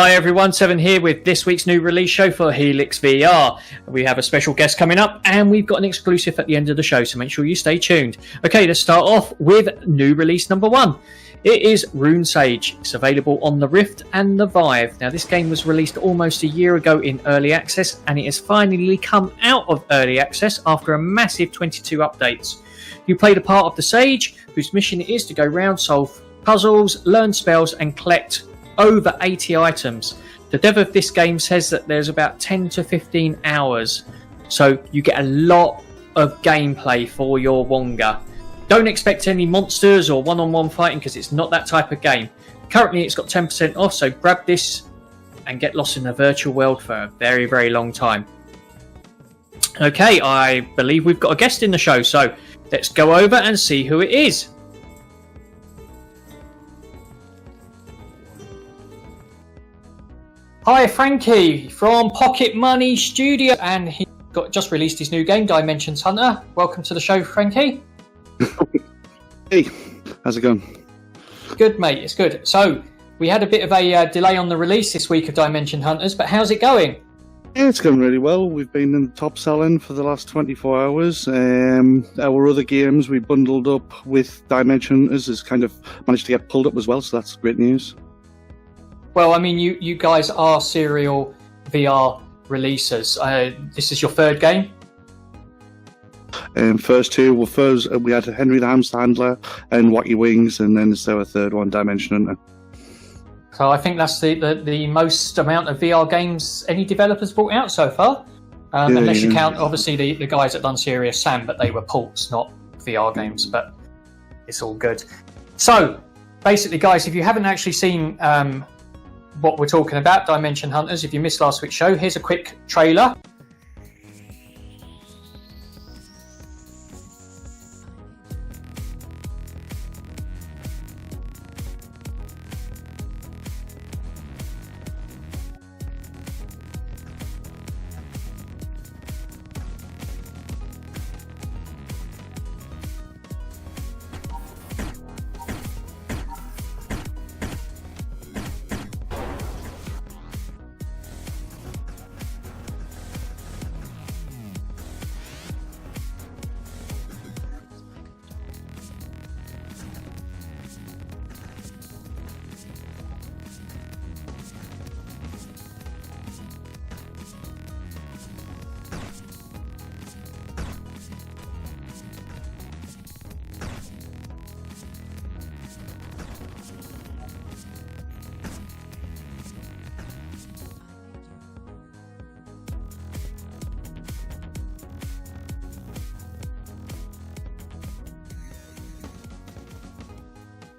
Hi everyone, Seven here with this week's new release show for Helixxvr. We have a special guest coming up and we've got an exclusive at the end of the show, so make sure you stay tuned. Okay, let's start off with new release number 1. It is Rune Sage. It's available on the Rift and the Vive. Now this game was released almost a year ago in early access and it has finally come out of early access after a massive 22 updates. You play the part of the Sage, whose mission it is to go around, solve puzzles, learn spells and collect over 80 items. The dev of this game says that there's about 10 to 15 hours, so you get a lot of gameplay for your Wonga. Don't expect any monsters or one-on-one fighting because it's not that type of game. Currently it's got 10% off, so grab this and get lost in the virtual world for a very, very long time. Okay, I believe we've got a guest in the show, so let's go over and see who it is. Hi, Frankie from Pocket Money Studio, and he just released his new game, Dimensions Hunter. Welcome to the show, Frankie. Hey, how's it going? Good, mate. It's good. So we had a bit of a delay on the release this week of Dimension Hunters, but how's it going? Yeah, it's going really well. We've been in the top selling for the last 24 hours. Our other games we bundled up with Dimension Hunters has kind of managed to get pulled up as well, so that's great news. Well, I mean, you guys are serial VR releasers. This is your third game? First two, we had Henry the Hamster Handler and Wacky Wings, and then it's our third one, Dimension Hunter. So I think that's the most amount of VR games any developers brought out so far. Unless you count, obviously, the guys that done Serious Sam, but they were ports, not VR games, but it's all good. So, basically, guys, if you haven't actually seen what we're talking about, Dimension Hunters, if you missed last week's show, here's a quick trailer.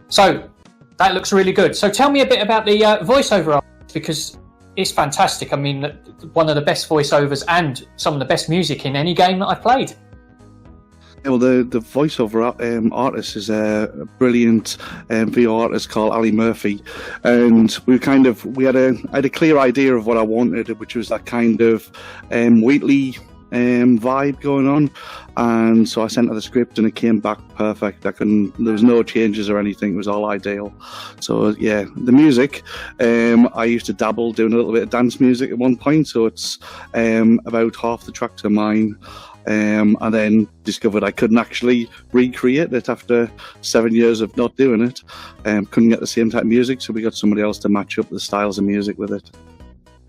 So that looks really good. So tell me a bit about the voiceover artist, because it's fantastic. I mean, one of the best voiceovers and some of the best music in any game that I've played. Yeah, well, the voiceover artist is a brilliant VR artist called Ali Murphy, and I had a clear idea of what I wanted, which was that kind of Wheatley vibe going on, and so I sent her the script and it came back perfect. There was no changes or anything, it was all ideal. So yeah, the music, I used to dabble doing a little bit of dance music at one point, so it's about half the tracks are mine, and then discovered I couldn't actually recreate it after 7 years of not doing it. Couldn't get the same type of music, so we got somebody else to match up the styles of music with it.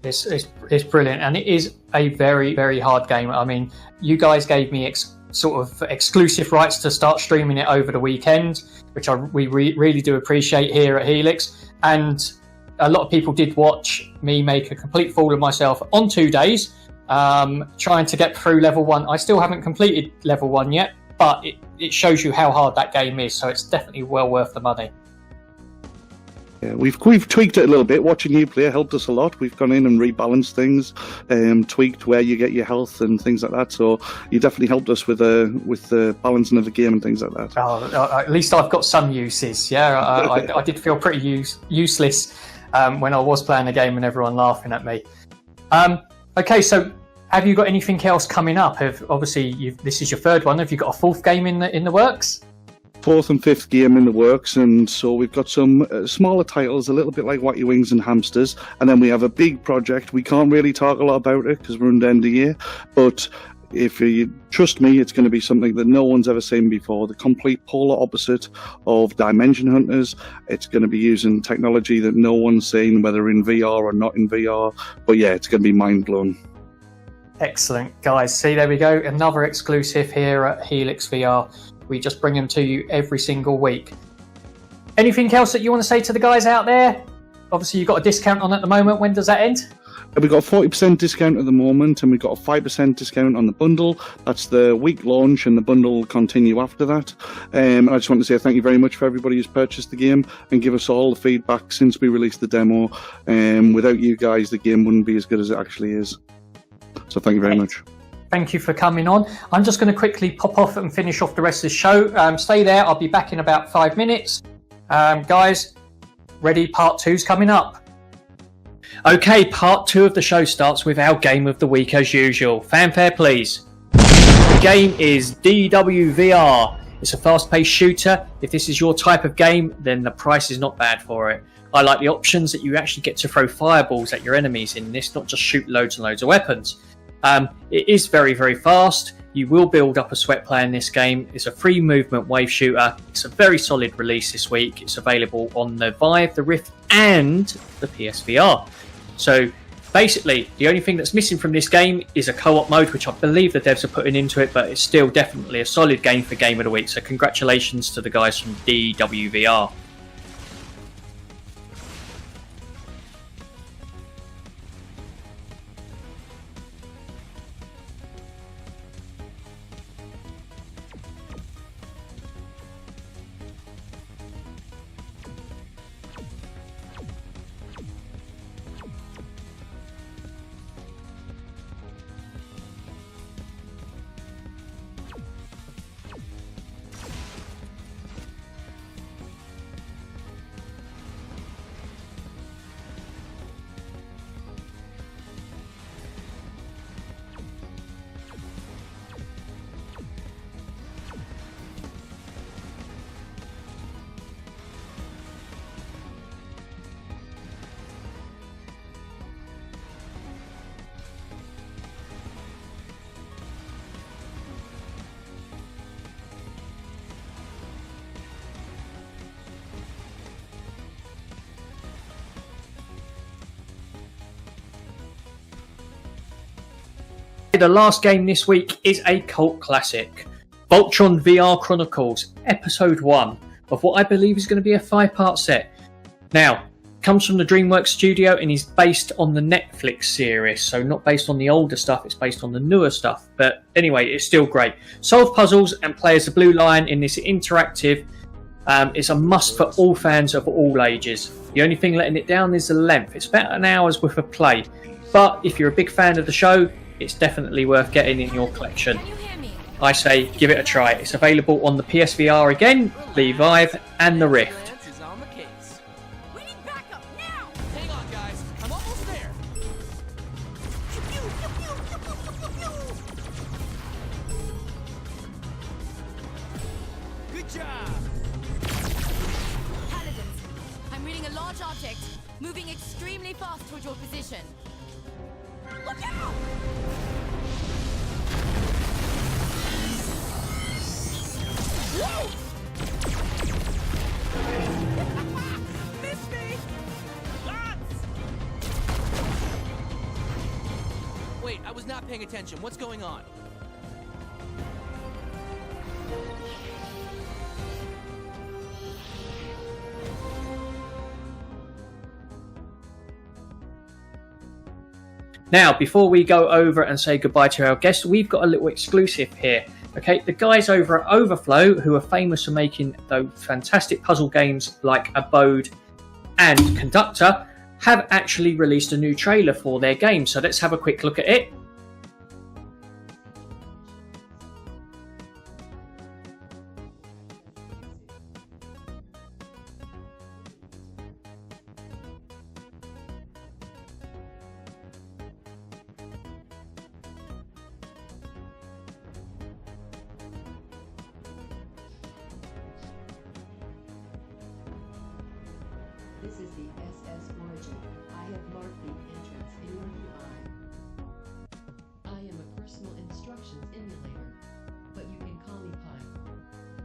It's brilliant, and it is a very, very hard game. I mean, you guys gave me sort of exclusive rights to start streaming it over the weekend, which we really do appreciate here at Helix. And a lot of people did watch me make a complete fool of myself on 2 days, trying to get through level 1. I still haven't completed level 1 yet, but it shows you how hard that game is, so it's definitely well worth the money. Yeah, we've tweaked it a little bit. Watching you play helped us a lot. We've gone in and rebalanced things, tweaked where you get your health and things like that. So you definitely helped us with the balancing of the game and things like that. Oh, at least I've got some uses. Yeah, I did feel pretty useless when I was playing the game and everyone laughing at me. Okay, so have you got anything else coming up? Obviously, this is your third one. Have you got a fourth game in the works? fourth and fifth game in the works, and so we've got some smaller titles, a little bit like Wacky Wings and Hamsters, and then we have a big project. We can't really talk a lot about it because we're under NDA, but if you trust me, it's going to be something that no one's ever seen before. The complete polar opposite of Dimension Hunters. It's going to be using technology that no one's seen, whether in VR or not in VR. But yeah, it's going to be mind-blowing. Excellent, guys. See, there we go. Another exclusive here at Helixxvr. We just bring them to you every single week. Anything else that you want to say to the guys out there? Obviously, you've got a discount on at the moment. When does that end? We've got a 40% discount at the moment, and we've got a 5% discount on the bundle. That's the week launch, and the bundle will continue after that. I just want to say thank you very much for everybody who's purchased the game and give us all the feedback since we released the demo. Without you guys, the game wouldn't be as good as it actually is. So thank you very much. Thank you for coming on. I'm just going to quickly pop off and finish off the rest of the show. Stay there. I'll be back in about 5 minutes. Guys, ready? Part 2's coming up. Okay, part 2 of the show starts with our game of the week as usual. Fanfare, please. The game is DWVR. It's a fast-paced shooter. If this is your type of game, then the price is not bad for it. I like the options that you actually get to throw fireballs at your enemies in this, not just shoot loads and loads of weapons. It is very, very fast. You will build up a sweat play in this game. It's a free movement wave shooter. It's a very solid release this week. It's available on the Vive, the Rift, and the PSVR. So basically, the only thing that's missing from this game is a co-op mode, which I believe the devs are putting into it, but it's still definitely a solid game for Game of the Week. So congratulations to the guys from DWVR. The last game this week is a cult classic, Boltron VR Chronicles, Episode 1, of what I believe is going to be a 5-part set. Now, it comes from the DreamWorks studio and is based on the Netflix series, so not based on the older stuff, it's based on the newer stuff. But anyway, it's still great. Solve puzzles and play as the Blue Lion in this interactive. It's a must for all fans of all ages. The only thing letting it down is the length. It's about an hour's worth of play. But if you're a big fan of the show, it's definitely worth getting in your collection. I say give it a try. It's available on the PSVR again, the Vive and the Rift. Good job. Paladins, I'm reading a large object moving extremely fast toward your position. Look out! Whoa! Missed me! Lots! Wait, I was not paying attention. What's going on? Now, before we go over and say goodbye to our guests, we've got a little exclusive here. Okay, the guys over at Overflow, who are famous for making those fantastic puzzle games like Abode and Conductor, have actually released a new trailer for their game. So let's have a quick look at it. This is the SS Origin. I have marked the entrance in your UI. I am a personal instructions emulator, but you can call me Pi.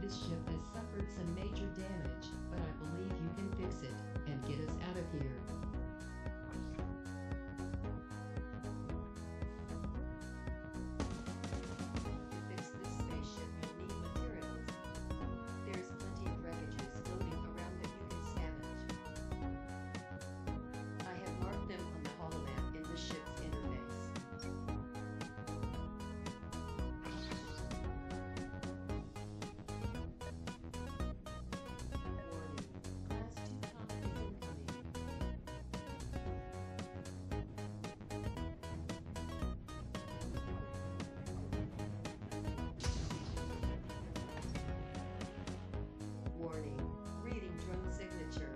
This ship has suffered some major damage, but I believe you can fix it and get us out of here. To fix this spaceship, you need materials. There's plenty of wreckages floating around that you can scavenge. I have marked them on the holomap in the ship's interface. Warning. Class 2 comet is incoming. Warning. Reading drone signature.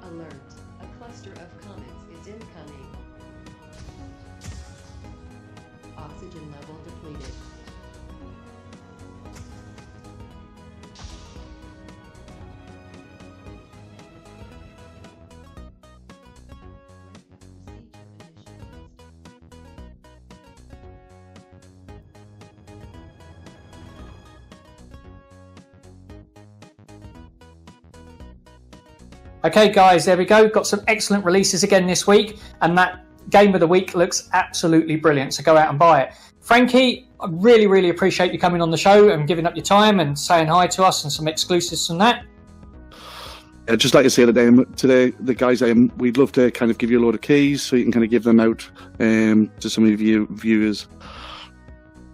Alert. A cluster of comets is incoming. Oxygen level depleted. Procedure initialized. Okay, guys, there we go. Got some excellent releases again this week, and that game of the week looks absolutely brilliant. So go out and buy it. Frankie, I really, really appreciate you coming on the show and giving up your time and saying hi to us and some exclusives from that. I'd just like to say that today, the guys, we'd love to kind of give you a load of keys so you can kind of give them out to some of you viewers.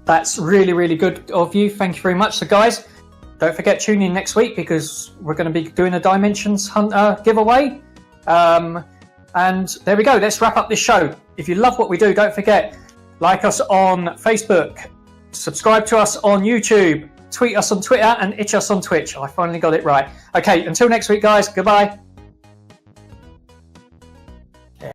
That's really, really good of you. Thank you very much. So, guys, don't forget, tune in next week because we're going to be doing a Dimensions Hunter giveaway. And there we go. Let's wrap up this show. If you love what we do, don't forget, like us on Facebook, subscribe to us on YouTube, tweet us on Twitter, and itch us on Twitch. I finally got it right. Okay, until next week, guys. Goodbye.